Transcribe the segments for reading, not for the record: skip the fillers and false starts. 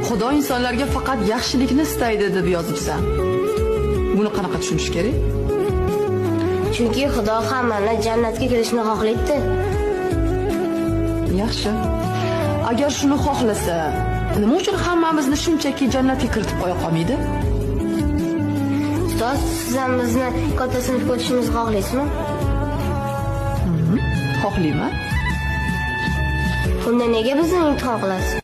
Xudo insonlarga faqat yaxshilikni istaydi deb yozibsan. Buni qanaqa tushunish kerak? Chunki Xudo hammani jannatga kirishni xohlaydi. Yaxshi. Agar shuni xohlasa, nima uchun hammamizni shunchaki jannatga kiritib qo'ya qolmaydi? Ustoz, siz ham bizni katta sinfga o'tishimizni xohlaysizmi? Xohlayman. Unda nega bizni imtihon qilasiz?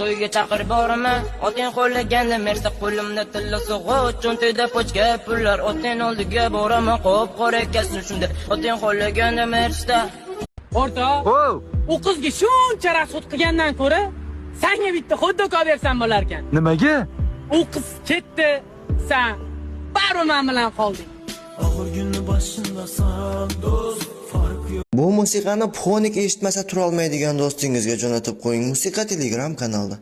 To'yga chaqirib boraman, otang qo'llaganda mersa qo'limda tilla sug'ut, cho'ntagida pochka pullar, otang oldiga boraman, qop-qora ekansan shunda, otang qo'llaganda mersa. O'rta, u qizga shuncha rasxut qilgandan ko'ra, senga bitta xuddoka bersam bo'lar ekan. Nimaga? U qiz ketdi, sen bari men bilan qolding. Bu musiqani phonik eshitmasa tura olmaydigan do'stingizga jo'natib qo'ying. Musiqa Telegram kanalida.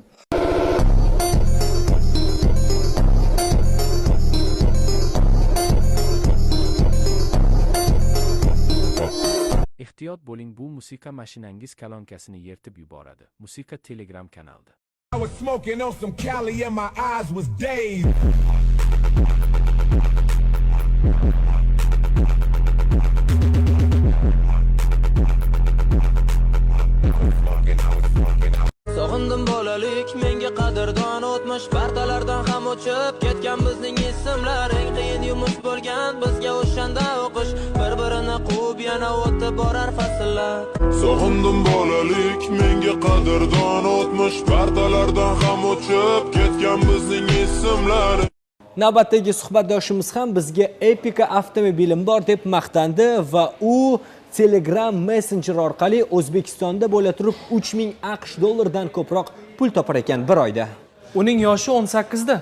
Ehtiyot bo'ling, bu musiqa mashinangiz kalonkasini yertib yuboradi. Musiqa Telegram kanalida. I was smoking on some Cali and my eyes was dazed. Sog'indim bolalik, menga qadrdon o'tmish, partalardan ham o'chib ketgan bizning ismlar, eng qiyin yumush bo'lgan bizga o'shanda o'qish, bir-birini quvib yana o'tib borar fasllar. Sog'indim bolalik, menga qadrdon o'tmish, partalardan ham o'chib ketgan bizning ismlar. Navbatdagi suhbatdoshimiz ham bizga Epica avtomobilim bor deb maqtandi va u Telegram Messenger orqali O'zbekistonda bo'la turib 3000 AQSh dollaridan ko'proq pul topar ekan bir oyda. Uning yoshi 18 da.